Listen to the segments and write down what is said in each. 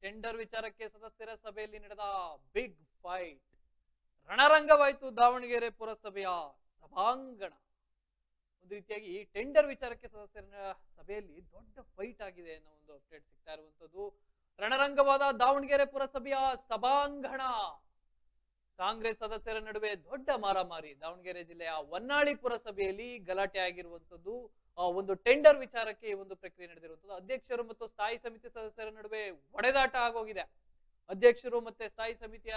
Tender ವಿಚಾರಕ್ಕೆ ಸದಸ್ಯರ ಸಭೆಯಲ್ಲಿ ನಡೆದ ಬಿಗ್ ಫೈಟ್ ರಣರಂಗವಾಯಿತು ದಾವಣಗೆರೆ ಪುರಸಭೆಯ ಸಭಾಂಗಣ. ಒಂದು ರೀತಿಯಾಗಿ ಟೆಂಡರ್ ವಿಚಾರಕ್ಕೆ ಸದಸ್ಯರ ಸಭೆಯಲ್ಲಿ ದೊಡ್ಡ ಫೈಟ್ ಆಗಿದೆ ಅನ್ನೋ ಒಂದು ಅಪ್ಡೇಟ್ ಸಿಗ್ತಾ ಇರುವಂತದ್ದು. ರಣರಂಗವಾದ ದಾವಣಗೆರೆ ಪುರಸಭೆಯ ಸಭಾಂಗಣ. ಕಾಂಗ್ರೆಸ್ ಸದಸ್ಯರ ನಡುವೆ ದೊಡ್ಡ ಮಾರಾಮಾರಿ. ದಾವಣಗೆರೆ ಜಿಲ್ಲೆಯ ಹೊನ್ನಾಳಿ ಪುರಸಭೆಯಲ್ಲಿ ಗಲಾಟೆ ಆಗಿರುವಂತದ್ದು. ಒಂದು ಟೆಂಡರ್ ವಿಚಾರಕ್ಕೆ ಈ ಒಂದು ಪ್ರಕ್ರಿಯೆ ನಡೆದಿರುವಂತದ್ದು. ಅಧ್ಯಕ್ಷರು ಮತ್ತು ಸ್ಥಾಯಿ ಸಮಿತಿ ಸದಸ್ಯರ ನಡುವೆ ಹೊಡೆದಾಟ ಆಗೋಗಿದೆ. ಅಧ್ಯಕ್ಷರು ಮತ್ತೆ ಸ್ಥಾಯಿ ಸಮಿತಿಯ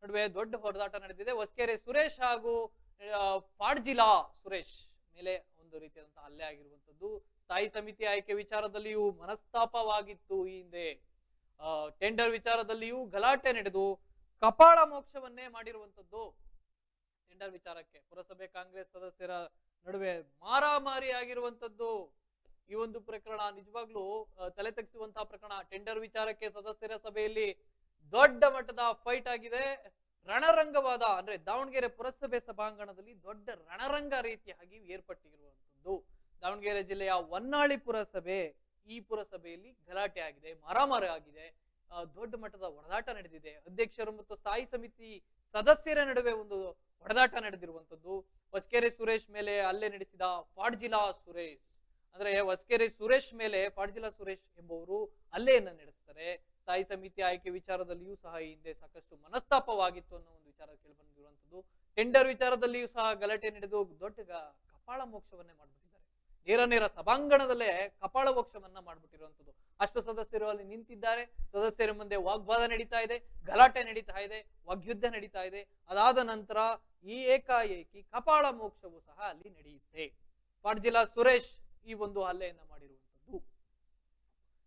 ನಡುವೆ ದೊಡ್ಡ ಹೊಡೆದಾಟ ನಡೆದಿದೆ. ಹೊಸಕೆರೆ ಸುರೇಶ್ ಹಾಗೂ ಫಾಡ್ಜಿಲಾ ಸುರೇಶ್ ಮೇಲೆ ಒಂದು ರೀತಿಯಾದಂತಹ ಹಲ್ಲೆ ಆಗಿರುವಂತದ್ದು. ಸ್ಥಾಯಿ ಸಮಿತಿ ಆಯ್ಕೆ ವಿಚಾರದಲ್ಲಿಯೂ ಮನಸ್ತಾಪವಾಗಿತ್ತು. ಈ ಹಿಂದೆ ಟೆಂಡರ್ ವಿಚಾರದಲ್ಲಿಯೂ ಗಲಾಟೆ ನಡೆದು ಕಪಾಳ ಮೋಕ್ಷವನ್ನೇ ಮಾಡಿರುವಂತದ್ದು. ಟೆಂಡರ್ ವಿಚಾರಕ್ಕೆ ಪುರಸಭೆ ಕಾಂಗ್ರೆಸ್ ಸದಸ್ಯರ ನಡುವೆ ಮಾರಾಮಾರಿ ಆಗಿರುವಂತದ್ದು. ಈ ಒಂದು ಪ್ರಕರಣ ನಿಜವಾಗ್ಲೂ ತಲೆ ತಗ್ಗಿಸುವಂತಹ ಪ್ರಕರಣ. ಟೆಂಡರ್ ವಿಚಾರಕ್ಕೆ ಸದಸ್ಯರ ಸಭೆಯಲ್ಲಿ ದೊಡ್ಡ ಮಟ್ಟದ ಫೈಟ್ ಆಗಿದೆ. ರಣರಂಗವಾದ ಅಂದ್ರೆ ದಾವಣಗೆರೆ ಪುರಸಭೆ ಸಭಾಂಗಣದಲ್ಲಿ ದೊಡ್ಡ ರಣರಂಗ ರೀತಿಯಾಗಿ ಏರ್ಪಟ್ಟಿರುವಂತದ್ದು. ದಾವಣಗೆರೆ ಜಿಲ್ಲೆಯ ಹೊನ್ನಾಳಿ ಪುರಸಭೆ, ಈ ಪುರಸಭೆಯಲ್ಲಿ ಗಲಾಟೆ ಆಗಿದೆ, ಮಾರಾಮಾರಿ ಆಗಿದೆ, ದೊಡ್ಡ ಮಟ್ಟದ ಹೊಡೆದಾಟ ನಡೆದಿದೆ. ಅಧ್ಯಕ್ಷರು ಮತ್ತು ಸ್ಥಾಯಿ ಸಮಿತಿ ಸದಸ್ಯರ ನಡುವೆ ಒಂದು ಹೊಡೆದಾಟ ನಡೆದಿರುವಂತದ್ದು. ಹೊಸಕೆರೆ ಸುರೇಶ್ ಮೇಲೆ ಹಲ್ಲೆ ನಡೆಸಿದ ಫಾಡ್ಜಿಲಾ ಸುರೇಶ್ ಅಂದ್ರೆ ಹೊಸಕೆರೆ ಸುರೇಶ್ ಮೇಲೆ ಫಾಡ್ಜಿಲಾ ಸುರೇಶ್ ಎಂಬುವರು ಹಲ್ಲೆಯನ್ನ ನಡೆಸ್ತಾರೆ. ಸ್ಥಾಯಿ ಸಮಿತಿ ಆಯ್ಕೆ ವಿಚಾರದಲ್ಲಿಯೂ ಸಹ ಈ ಹಿಂದೆ ಸಾಕಷ್ಟು ಮನಸ್ತಾಪವಾಗಿತ್ತು ಅನ್ನೋ ಒಂದು ವಿಚಾರ ಕೇಳಿ ಬಂದಿರುವಂತದ್ದು. ಟೆಂಡರ್ ವಿಚಾರದಲ್ಲಿಯೂ ಸಹ ಗಲಾಟೆ ನಡೆದು ದೊಡ್ಡ ಕಪಾಳ ಮೋಕ್ಷವನ್ನೇ ಮಾಡ್ಬಿಟ್ಟಿದ್ದಾರೆ. ನೇರ ಸಭಾಂಗಣದಲ್ಲೇ ಕಪಾಳ ಮೋಕ್ಷವನ್ನ ಮಾಡ್ಬಿಟ್ಟಿರುವಂತದ್ದು. ಅಷ್ಟು ಸದಸ್ಯರು ಅಲ್ಲಿ ನಿಂತಿದ್ದಾರೆ. ಸದಸ್ಯರ ಮುಂದೆ ವಾಗ್ವಾದ ನಡೀತಾ ಇದೆ, ಗಲಾಟೆ ನಡೀತಾ ಇದೆ, ವಾಗ್ಯುದ್ಧ ನಡೀತಾ ಇದೆ. ಅದಾದ ನಂತರ ಈ ಏಕಾಏಕಿ ಕಪಾಳ ಮೋಕ್ಷವು ಸಹ ಅಲ್ಲಿ ನಡೆಯುತ್ತೆ. ಫಾಡ್ಜಿಲಾ ಸುರೇಶ್ ಈ ಒಂದು ಹಲ್ಲೆಯನ್ನ ಮಾಡಿರುವಂತದ್ದು.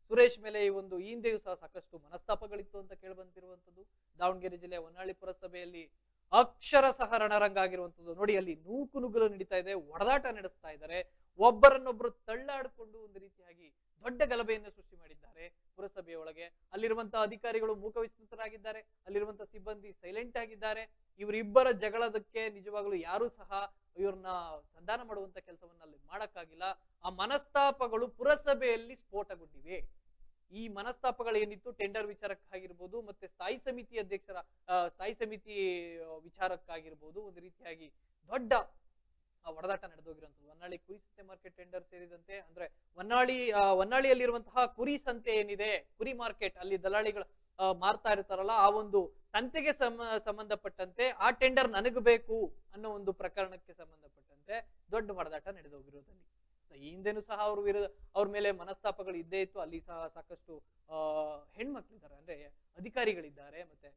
ಸುರೇಶ್ ಮೇಲೆ ಈ ಒಂದು ಹಿಂದೆಯೂ ಸಹ ಸಾಕಷ್ಟು ಮನಸ್ತಾಪಗಳಿತ್ತು ಅಂತ ಕೇಳಿಬಂತಿರುವಂತದ್ದು. ದಾವಣಗೆರೆ ಜಿಲ್ಲೆಯ ಹೊನ್ನಾಳಿ ಪುರಸಭೆಯಲ್ಲಿ ಅಕ್ಷರ ಸಹ ರಣರಂಗ ಆಗಿರುವಂತದ್ದು. ನೋಡಿ, ಅಲ್ಲಿ ನೂಕು ನುಗ್ಗಲು ನಡೀತಾ ಇದೆ, ಹೊಡೆದಾಟ ನಡೆಸ್ತಾ ಇದ್ದಾರೆ, ಒಬ್ಬರನ್ನೊಬ್ಬರು ತಳ್ಳಾಡಿಕೊಂಡು ಒಂದು ರೀತಿಯಾಗಿ ದೊಡ್ಡ ಗಲಭೆಯನ್ನು ಸೃಷ್ಟಿ ಮಾಡಿದ್ದಾರೆ ಪುರಸಭೆಯ ಒಳಗೆ. ಅಲ್ಲಿರುವಂತಹ ಅಧಿಕಾರಿಗಳು ಮೂಕವಿಸ್ಮೃತರಾಗಿದ್ದಾರೆ, ಅಲ್ಲಿರುವಂತಹ ಸಿಬ್ಬಂದಿ ಸೈಲೆಂಟ್ ಆಗಿದ್ದಾರೆ. ಇವರಿಬ್ಬರ ಜಗಳದಕ್ಕೆ ನಿಜವಾಗ್ಲೂ ಯಾರು ಸಹ ಇವ್ರನ್ನ ಸಂಧಾನ ಮಾಡುವಂತ ಕೆಲಸವನ್ನ ಅಲ್ಲಿ ಮಾಡಕ್ಕಾಗಿಲ್ಲ. ಆ ಮನಸ್ತಾಪಗಳು ಪುರಸಭೆಯಲ್ಲಿ ಸ್ಫೋಟಗೊಂಡಿವೆ. ಈ ಮನಸ್ತಾಪಗಳು ಏನಿತ್ತು ಟೆಂಡರ್ ವಿಚಾರಕ್ಕಾಗಿರ್ಬೋದು, ಮತ್ತೆ ಸ್ಥಾಯಿ ಸಮಿತಿ ಅಧ್ಯಕ್ಷರ ಸ್ಥಾಯಿ ಸಮಿತಿ ವಿಚಾರಕ್ಕಾಗಿರ್ಬೋದು, ಒಂದು ರೀತಿಯಾಗಿ ದೊಡ್ಡ ಹೊಡೆದಾಟ ನಡೆದೋಗಿರುವಂತದ್ದು. ಹೊನ್ನಾಳಿ ಕುರಿ ಸಂತೆ ಮಾರ್ಕೆಟ್ ಟೆಂಡರ್ ಸೇರಿದಂತೆ ಅಂದ್ರೆ ಹೊನ್ನಾಳಿಯಲ್ಲಿರುವಂತಹ ಕುರಿ ಸಂತೆ ಏನಿದೆ, ಕುರಿ ಮಾರ್ಕೆಟ್, ಅಲ್ಲಿ ದಲಾಳಿಗಳು ಮಾರ್ತಾ ಇರ್ತಾರಲ್ಲ, ಆ ಒಂದು ಸಂತೆಗೆ ಸಂಬಂಧಪಟ್ಟಂತೆ ಆ ಟೆಂಡರ್ ನನಗ್ ಬೇಕು ಅನ್ನೋ ಒಂದು ಪ್ರಕರಣಕ್ಕೆ ಸಂಬಂಧಪಟ್ಟಂತೆ ದೊಡ್ಡ ಹೊಡೆದಾಟ ನಡೆದೋಗಿರೋದಲ್ಲಿ ಈ ಹಿಂದೆನೂ ಸಹ ಅವ್ರ ಮೇಲೆ ಮನಸ್ತಾಪಗಳು ಇದ್ದೇ ಇತ್ತು. ಅಲ್ಲಿ ಸಹ ಸಾಕಷ್ಟು ಹೆಣ್ಮಕ್ಳಿದ್ದಾರೆ, ಅಂದ್ರೆ ಅಧಿಕಾರಿಗಳಿದ್ದಾರೆ. ಮತ್ತೆ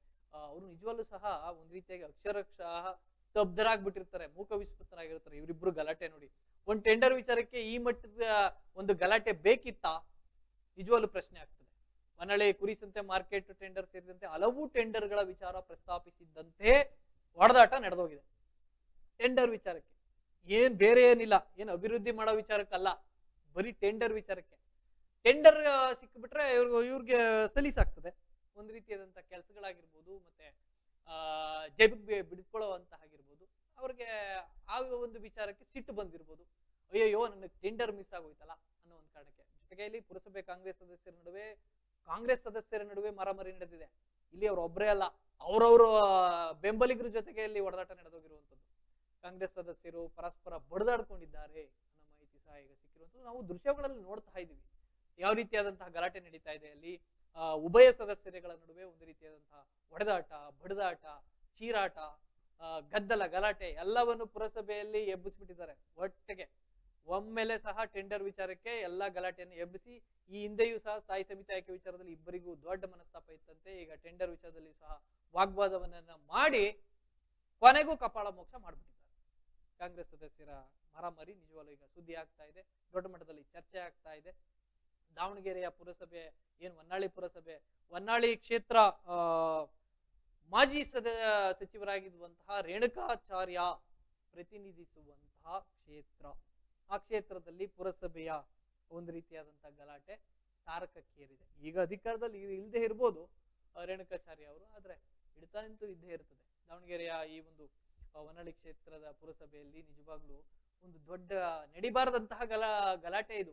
ಅವರು ನಿಜವಲ್ಲೂ ಸಹ ಒಂದ್ ರೀತಿಯಾಗಿ ಅಕ್ಷರಶಃ ಸ್ತಬ್ಧರಾಗ್ಬಿಟ್ಟಿರ್ತಾರೆ, ಮೂಕ ವಿಸ್ಮೃತರಾಗಿರ್ತಾರೆ. ಇವರಿಬ್ರು ಗಲಾಟೆ ನೋಡಿ, ಒಂದ್ ಟೆಂಡರ್ ವಿಚಾರಕ್ಕೆ ಈ ಮಟ್ಟದ ಒಂದು ಗಲಾಟೆ ಬೇಕಿತ್ತಾ? ನಿಜವಲ್ಲೂ ಪ್ರಶ್ನೆ ಆಗ್ತದೆ. ಹೊನ್ನಾಳಿ ಕುರಿ ಸಂತೆ ಮಾರ್ಕೆಟ್ ಟೆಂಡರ್ ಸೇರಿದಂತೆ ಹಲವು ಟೆಂಡರ್ಗಳ ವಿಚಾರ ಪ್ರಸ್ತಾಪಿಸಿದ್ದಂತೆ ಹೊಡೆದಾಟ ನಡೆದೋಗಿದೆ. ಟೆಂಡರ್ ವಿಚಾರಕ್ಕೆ ಏನ್ ಬೇರೆ ಏನಿಲ್ಲ, ಏನ್ ಅಭಿವೃದ್ಧಿ ಮಾಡೋ ವಿಚಾರಕ್ಕಲ್ಲ, ಬರೀ ಟೆಂಡರ್ ವಿಚಾರಕ್ಕೆ. ಟೆಂಡರ್ ಸಿಕ್ಬಿಟ್ರೆ ಇವ್ರಿಗೆ ಸಲೀಸಾಗ್ತದೆ. ಒಂದ್ ರೀತಿಯಾದಂತ ಕೆಲಸಗಳಾಗಿರ್ಬೋದು, ಮತ್ತೆ ಜೈಬಿಗೆ ಬಿಡಿಸ್ಕೊಳ್ಳುವಂತಹಾಗಿರ್ಬೋದು, ಅವ್ರಿಗೆ ಆ ಒಂದು ವಿಚಾರಕ್ಕೆ ಸಿಟ್ಟು ಬಂದಿರ್ಬೋದು. ಅಯ್ಯಯ್ಯೋ, ನನಗೆ ಟೆಂಡರ್ ಮಿಸ್ ಆಗೋಯ್ತಲ್ಲ ಅನ್ನೋ ಒಂದು ಕಾರಣಕ್ಕೆ. ಜೊತೆಗೆ ಇಲ್ಲಿ ಪುರಸಭೆ ಕಾಂಗ್ರೆಸ್ ಸದಸ್ಯರ ನಡುವೆ ಮಾರಾಮಾರಿ ನಡೆದಿದೆ. ಇಲ್ಲಿ ಅವ್ರ ಒಬ್ಬರೇ ಅಲ್ಲ, ಅವ್ರವ್ರ ಬೆಂಬಲಿಗರ ಜೊತೆಗೆ ಇಲ್ಲಿ ಹೊಡೆದಾಟ ನಡೆದೋಗಿರುವಂತದ್ದು. ಕಾಂಗ್ರೆಸ್ ಸದಸ್ಯರು ಪರಸ್ಪರ ಬಡಿದಾಡ್ಕೊಂಡಿದ್ದಾರೆ ಅನ್ನೋ ಮಾಹಿತಿ ಸಹ ಈಗ ಸಿಕ್ಕಿರುವಂತದ್ದು. ನಾವು ದೃಶ್ಯಗಳಲ್ಲಿ ನೋಡ್ತಾ ಇದ್ದೀವಿ ಯಾವ ರೀತಿಯಾದಂತಹ ಗಲಾಟೆ ನಡೀತಾ ಇದೆ. ಅಲ್ಲಿ ಉಭಯ ಸದಸ್ಯರುಗಳ ನಡುವೆ ಒಂದು ರೀತಿಯಾದಂತಹ ಹೊಡೆದಾಟ, ಬಡಿದಾಟ, ಚೀರಾಟ, ಗದ್ದಲ, ಗಲಾಟೆ ಎಲ್ಲವನ್ನು ಪುರಸಭೆಯಲ್ಲಿ ಎಬ್ಬಿಸ್ಬಿಟ್ಟಿದ್ದಾರೆ ಒಟ್ಟಿಗೆ. ಒಮ್ಮೆಲೆ ಸಹ ಟೆಂಡರ್ ವಿಚಾರಕ್ಕೆ ಎಲ್ಲಾ ಗಲಾಟೆಯನ್ನು ಎಬ್ಬಿಸಿ, ಈ ಹಿಂದೆಯೂ ಸಹ ಸ್ಥಾಯಿ ಸಮಿತಿ ಆಯ್ಕೆ ವಿಚಾರದಲ್ಲಿ ಇಬ್ಬರಿಗೂ ದೊಡ್ಡ ಮನಸ್ತಾಪ ಇತ್ತಂತೆ. ಈಗ ಟೆಂಡರ್ ವಿಚಾರದಲ್ಲಿ ಸಹ ವಾಗ್ವಾದವನ್ನ ಮಾಡಿ ಕೊನೆಗೂ ಕಪಾಳ ಮೋಕ್ಷ ಮಾಡ್ಬಿಟ್ಟಿದ್ದಾರೆ. ಕಾಂಗ್ರೆಸ್ ಸದಸ್ಯರ ಮಾರಾಮಾರಿ ನಿಜವಾಗ್ಲೂ ಈಗ ಸುದ್ದಿ ಆಗ್ತಾ ಇದೆ, ದೊಡ್ಡ ಮಟ್ಟದಲ್ಲಿ ಚರ್ಚೆ ಆಗ್ತಾ ಇದೆ. ದಾವಣಗೆರೆಯ ಪುರಸಭೆ ಏನು ಹೊನ್ನಾಳಿ ಪುರಸಭೆ, ಹೊನ್ನಾಳಿ ಕ್ಷೇತ್ರ ಮಾಜಿ ಸಚಿವರಾಗಿರುವಂತಹ ರೇಣುಕಾಚಾರ್ಯ ಪ್ರತಿನಿಧಿಸುವಂತಹ ಕ್ಷೇತ್ರ. ಆ ಕ್ಷೇತ್ರದಲ್ಲಿ ಪುರಸಭೆಯ ಒಂದು ರೀತಿಯಾದಂತಹ ಗಲಾಟೆ ತಾರಕಕ್ಕೇರಿದೆ. ಈಗ ಅಧಿಕಾರದಲ್ಲಿ ಇಲ್ಲದೆ ಇರ್ಬೋದು ರೇಣುಕಾಚಾರ್ಯ ಅವರು, ಆದ್ರೆ ಹಿಡಿತ ನಿಂತು ಇದ್ದೇ ಇರ್ತದೆ. ದಾವಣಗೆರೆಯ ಈ ಒಂದು ಹೊನ್ನಾಳಿ ಕ್ಷೇತ್ರದ ಪುರಸಭೆಯಲ್ಲಿ ನಿಜವಾಗ್ಲೂ ಒಂದು ದೊಡ್ಡ ನಡಿಬಾರದಂತಹ ಗಲಾಟೆ ಇದು.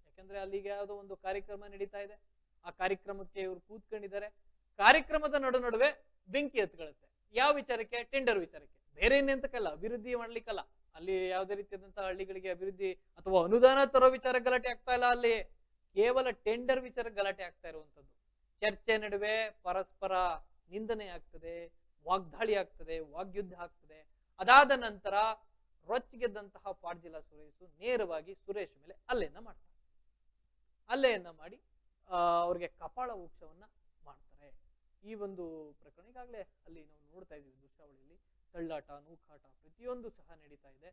ಯಾಕಂದ್ರೆ ಅಲ್ಲಿಗೆ ಯಾವುದೋ ಒಂದು ಕಾರ್ಯಕ್ರಮ ನಡೀತಾ ಇದೆ, ಆ ಆ ಕಾರ್ಯಕ್ರಮಕ್ಕೆ ಇವ್ರು ಕೂತ್ಕೊಂಡಿದ್ದಾರೆ. ಕಾರ್ಯಕ್ರಮದ ನಡುವೆ ಬೆಂಕಿ ಎತ್ಕೊಳ್ಳುತ್ತೆ. ಯಾವ ವಿಚಾರಕ್ಕೆ? ಟೆಂಡರ್ ವಿಚಾರಕ್ಕೆ. ಬೇರೆ ಇನ್ನೆಂತಕ್ಕಲ್ಲ, ಅಭಿವೃದ್ಧಿ ಮಾಡ್ಲಿಕ್ಕಲ್ಲ. ಅಲ್ಲಿ ಯಾವುದೇ ರೀತಿಯಾದಂತಹ ಹಳ್ಳಿಗಳಿಗೆ ಅಭಿವೃದ್ಧಿ ಅಥವಾ ಅನುದಾನ ತರೋ ವಿಚಾರ ಗಲಾಟೆ ಆಗ್ತಾ ಇಲ್ಲ. ಅಲ್ಲಿ ಕೇವಲ ಟೆಂಡರ್ ವಿಚಾರ ಗಲಾಟೆ ಆಗ್ತಾ ಇರುವಂತದ್ದು. ಚರ್ಚೆ ನಡುವೆ ಪರಸ್ಪರ ನಿಂದನೆ ಆಗ್ತದೆ, ವಾಗ್ದಾಳಿ ಆಗ್ತದೆ, ವಾಗ್ಯುದ್ಧ ಆಗ್ತದೆ. ಅದಾದ ನಂತರ ರೊಚ್ಚಿಗೆದ್ದಂತಹ ಪಾಡ್ಜಿಲ್ಲಾ ಸುರೇಶ್ ನೇರವಾಗಿ ಸುರೇಶ್ ಮೇಲೆ ಹಲ್ಲೆಯನ್ನ ಮಾಡಿ ಅವ್ರಿಗೆ ಕಪಾಳ ಮೋಕ್ಷವನ್ನ ಮಾಡ್ತಾರೆ. ಈ ಒಂದು ಪ್ರಕರಣ ಈಗಾಗಲೇ ಅಲ್ಲಿ ನಾವು ನೋಡ್ತಾ ಇದೀವಿ ದೃಶ್ಯಾವಳಿಯಲ್ಲಿ. ತಳ್ಳಾಟ, ನೂಕಾಟ ಪ್ರತಿಯೊಂದು ಸಹ ನಡೀತಾ ಇದೆ.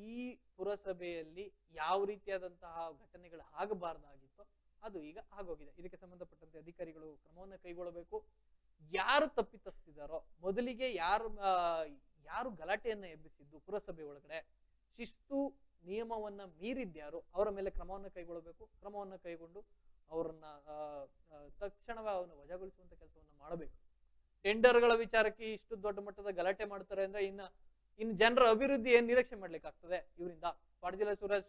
ಈ ಪುರಸಭೆಯಲ್ಲಿ ಯಾವ ರೀತಿಯಾದಂತಹ ಘಟನೆಗಳು ಆಗಬಾರ್ದಾಗಿತ್ತೋ ಅದು ಈಗ ಆಗೋಗಿದೆ. ಇದಕ್ಕೆ ಸಂಬಂಧಪಟ್ಟಂತೆ ಅಧಿಕಾರಿಗಳು ಕ್ರಮವನ್ನು ಕೈಗೊಳ್ಳಬೇಕು. ಯಾರು ತಪ್ಪಿತಸ್ಥಿದಾರೋ, ಮೊದಲಿಗೆ ಯಾರು ಗಲಾಟೆಯನ್ನ ಎಬ್ಬಿಸಿದ್ದು ಪುರಸಭೆ ಒಳಗಡೆ, ಶಿಸ್ತು ನಿಯಮವನ್ನ ಮೀರಿದ್ಯಾರು, ಅವರ ಮೇಲೆ ಕ್ರಮವನ್ನು ಕೈಗೊಳ್ಳಬೇಕು. ಕ್ರಮವನ್ನು ಕೈಗೊಂಡು ಅವರನ್ನ ತಕ್ಷಣವೇ ಅವನ್ನ ವಜಾಗೊಳಿಸುವಂತ ಕೆಲಸವನ್ನ ಮಾಡಬೇಕು. ಟೆಂಡರ್ಗಳ ವಿಚಾರಕ್ಕೆ ಇಷ್ಟು ದೊಡ್ಡ ಮಟ್ಟದ ಗಲಾಟೆ ಮಾಡ್ತಾರೆ ಅಂದ್ರೆ ಇನ್ನು ಜನರ ಅಭಿವೃದ್ಧಿ ಏನ್ ನಿರೀಕ್ಷೆ ಮಾಡ್ಲಿಕ್ಕೆ ಆಗ್ತದೆ ಇವರಿಂದ? ಪಾಡ್ಜಿಲ್ಲಾ ಸುರೇಶ್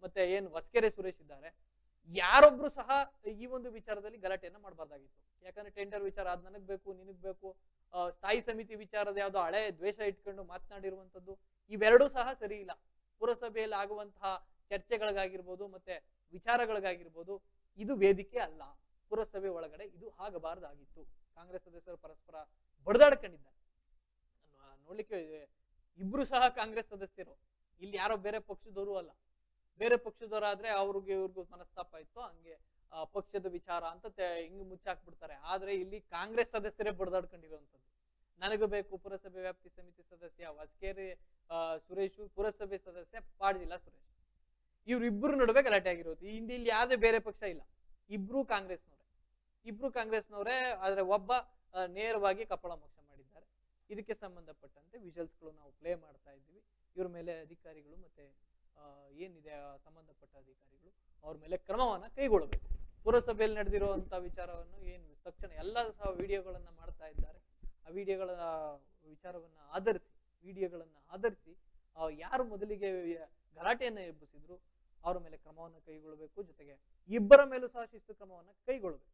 ಮತ್ತೆ ಏನ್ ಹೊಸಕೆರೆ ಸುರೇಶ್ ಇದ್ದಾರೆ, ಯಾರೊಬ್ರು ಸಹ ಈ ಒಂದು ವಿಚಾರದಲ್ಲಿ ಗಲಾಟೆಯನ್ನ ಮಾಡಬಾರ್ದಾಗಿತ್ತು. ಯಾಕಂದ್ರೆ ಟೆಂಡರ್ ವಿಚಾರ ಅದ್ ನನಗ್ ಬೇಕು, ನಿನಗ್ ಬೇಕು, ಸ್ಥಾಯಿ ಸಮಿತಿ ವಿಚಾರದ ಯಾವ್ದೋ ಹಳೆ ದ್ವೇಷ ಇಟ್ಕೊಂಡು ಮಾತನಾಡಿರುವಂತದ್ದು, ಇವೆರಡೂ ಸಹ ಸರಿ ಇಲ್ಲ. ಪುರಸಭೆಯಲ್ಲಿ ಆಗುವಂತಹ ಚರ್ಚೆಗಳಿಗಾಗಿರ್ಬೋದು ಮತ್ತೆ ವಿಚಾರಗಳಿಗಾಗಿರ್ಬೋದು ಇದು ವೇದಿಕೆ ಅಲ್ಲ. ಪುರಸಭೆ ಒಳಗಡೆ ಇದು ಆಗಬಾರ್ದಾಗಿತ್ತು. ಕಾಂಗ್ರೆಸ್ ಸದಸ್ಯರು ಪರಸ್ಪರ ಬಡದಾಡ್ಕೊಂಡಿದ್ದಾರೆ. ನೋಡ್ಲಿಕ್ಕೆ ಇಬ್ರು ಸಹ ಕಾಂಗ್ರೆಸ್ ಸದಸ್ಯರು, ಇಲ್ಲಿ ಯಾರೋ ಬೇರೆ ಪಕ್ಷದವರು ಅಲ್ಲ. ಬೇರೆ ಪಕ್ಷದವರಾದ್ರೆ ಇವ್ರಿಗೂ ಮನಸ್ತಾಪ ಇತ್ತು, ಹಂಗೆ ಪಕ್ಷದ ವಿಚಾರ ಅಂತ ಹಿಂಗ್ ಮುಚ್ಚಾಕ್ಬಿಡ್ತಾರೆ. ಆದ್ರೆ ಇಲ್ಲಿ ಕಾಂಗ್ರೆಸ್ ಸದಸ್ಯರೇ ಬಡದಾಡ್ಕೊಂಡಿರುವಂತದ್ದು. ನನಗೂ ಬೇಕು ಪುರಸಭೆ ವ್ಯಾಪ್ತಿ ಸಮಿತಿ ಸದಸ್ಯ ಹೊಸಕೆರೆ ಸುರೇಶ್, ಪುರಸಭೆ ಸದಸ್ಯ ಪಾಡ್ಜಿಲ್ಲಾ ಸುರೇಶ್. ಇವ್ರಿಬ್ರು ನಡುವೆ ಗಲಾಟೆ ಆಗಿರೋದು. ಇಲ್ಲಿ ಯಾವ್ದೇ ಬೇರೆ ಪಕ್ಷ ಇಲ್ಲ, ಇಬ್ರು ಕಾಂಗ್ರೆಸ್ನವರೇ. ಆದ್ರೆ ಒಬ್ಬ ನೇರವಾಗಿ ಕಪಾಳ ಮೋಕ್ಷ ಮಾಡಿದ್ದಾರೆ. ಇದಕ್ಕೆ ಸಂಬಂಧಪಟ್ಟಂತೆ ವಿಜುವಲ್ಸ್ಗಳು ನಾವು ಪ್ಲೇ ಮಾಡ್ತಾ ಇದ್ದೀವಿ. ಇವ್ರ ಮೇಲೆ ಅಧಿಕಾರಿಗಳು ಮತ್ತೆ ಏನಿದೆ ಸಂಬಂಧಪಟ್ಟ ಅಧಿಕಾರಿಗಳು ಅವ್ರ ಮೇಲೆ ಕ್ರಮವನ್ನ ಕೈಗೊಳ್ಳಬೇಕು. ಪುರಸಭೆಯಲ್ಲಿ ನಡೆದಿರುವಂತ ವಿಚಾರವನ್ನು ಏನು ತಕ್ಷಣ ಎಲ್ಲ ಸಹ ವಿಡಿಯೋಗಳನ್ನ ಮಾಡ್ತಾ ಇದ್ದಾರೆ. ಆ ವಿಚಾರವನ್ನ ಆಧರಿಸಿ ಯಾರು ಮೊದಲಿಗೆ ಗಲಾಟೆಯನ್ನ ಎಬ್ಬಿಸಿದ್ರು ಅವರ ಮೇಲೆ ಕ್ರಮವನ್ನು ಕೈಗೊಳ್ಳಬೇಕು. ಜೊತೆಗೆ ಇಬ್ಬರ ಮೇಲೂ ಸಹ ಶಿಸ್ತು ಕ್ರಮವನ್ನ ಕೈಗೊಳ್ಳಬೇಕು.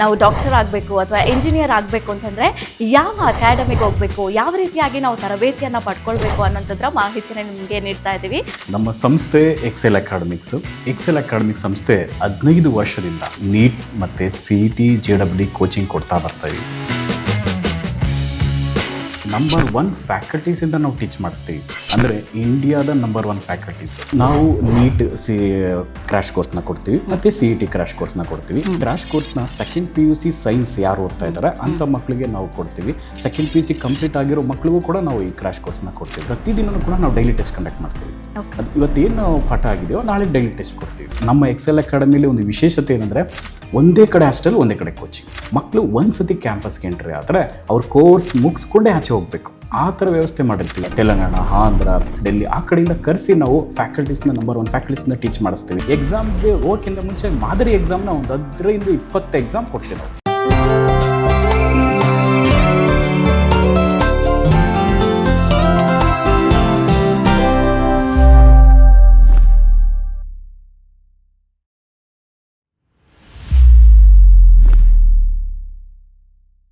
ನಾವು ಡಾಕ್ಟರ್ ಆಗಬೇಕು ಅಥವಾ ಇಂಜಿನಿಯರ್ ಆಗಬೇಕು ಅಂತಂದರೆ ಯಾವ ಅಕಾಡೆಮಿಗೆ ಹೋಗಬೇಕು, ಯಾವ ರೀತಿಯಾಗಿ ನಾವು ತರಬೇತಿಯನ್ನು ಪಡ್ಕೊಳ್ಬೇಕು ಅನ್ನೋಂಥದ್ರ ಮಾಹಿತಿನ ನಿಮಗೆ ನೀಡ್ತಾ ಇದ್ದೀವಿ. ನಮ್ಮ ಸಂಸ್ಥೆ ಎಕ್ಸೆಲ್ ಅಕಾಡೆಮಿಕ್ ಸಂಸ್ಥೆ 15 ವರ್ಷದಿಂದ ನೀಟ್ ಮತ್ತು CET JEE ಕೋಚಿಂಗ್ ಕೊಡ್ತಾ ಬರ್ತೀವಿ. ನಂಬರ್ 1 ಫ್ಯಾಕಲ್ಟೀಸಿಂದ ನಾವು ಟೀಚ್ ಮಾಡಿಸ್ತೀವಿ. ಅಂದರೆ ಇಂಡಿಯಾದ ನಂಬರ್ 1 ಫ್ಯಾಕಲ್ಟೀಸ್. ನಾವು ನೀಟ್ ಕ್ರ್ಯಾಶ್ ಕೋರ್ಸ್ನ ಕೊಡ್ತೀವಿ ಮತ್ತು CET ಕ್ರ್ಯಾಶ್ ಕೋರ್ಸ್ನ ಕೊಡ್ತೀವಿ. ಕ್ರ್ಯಾಶ್ ಕೋರ್ಸ್ನ ಸೆಕೆಂಡ್ PUC ಸೈನ್ಸ್ ಯಾರು ಓದ್ತಾ ಇದ್ದಾರೆ ಅಂಥ ಮಕ್ಕಳಿಗೆ ನಾವು ಕೊಡ್ತೀವಿ. ಸೆಕೆಂಡ್ PUC ಕಂಪ್ಲೀಟ್ ಆಗಿರೋ ಮಕ್ಕಳಿಗೂ ಕೂಡ ನಾವು ಈ ಕ್ರ್ಯಾಶ್ ಕೋರ್ಸ್ನ ಕೊಡ್ತೀವಿ. ಪ್ರತಿದಿನವೂ ಕೂಡ ನಾವು ಡೈಲಿ ಟೆಸ್ಟ್ ಕಂಡಕ್ಟ್ ಮಾಡ್ತೀವಿ. ಅದು ಇವತ್ತೇನು ಪಾಠ ಆಗಿದೆಯೋ ನಾಳೆ ಡೈಲಿ ಟೆಸ್ಟ್ ಕೊಡ್ತೀವಿ. ನಮ್ಮ ಎಕ್ಸೆಲ್ ಅಕಾಡೆಮಿಲಿ ಒಂದು ವಿಶೇಷತೆ ಏನಂದರೆ ಒಂದೇ ಕಡೆ ಹಾಸ್ಟೆಲ್, ಒಂದೇ ಕಡೆ ಕೋಚಿಂಗ್. ಮಕ್ಕಳು ಒಂದ್ಸತಿ ಕ್ಯಾಂಪಸ್ಗೆ ಎಂಟ್ರಿ ಆದರೆ ಅವ್ರ ಕೋರ್ಸ್ ಮುಗಿಸ್ಕೊಂಡೇ ಆಚೆ ಹೋಗಬೇಕು. ಆ ಥರ ವ್ಯವಸ್ಥೆ ಮಾಡಿರ್ತೀವಿ. ತೆಲಂಗಾಣ, ಆಂಧ್ರ, ಡೆಲ್ಲಿ ಆ ಕಡೆಯಿಂದ ಕರೆಸಿ ನಾವು ಫ್ಯಾಕಲ್ಟೀಸ್ನ ನಂಬರ್ 1 ಫ್ಯಾಕಲ್ಟೀಸ್ನ ಟೀಚ್ ಮಾಡಿಸ್ತೀವಿ. ಎಕ್ಸಾಮ್ಗೆ ಹೋಗೋಕ್ಕಿಂತ ಮುಂಚೆ ಮಾದರಿ ಎಕ್ಸಾಮ್ನ ಒಂದು 15-20 ಎಕ್ಸಾಮ್ ಕೊಡ್ತೀವಿ ನಾವು.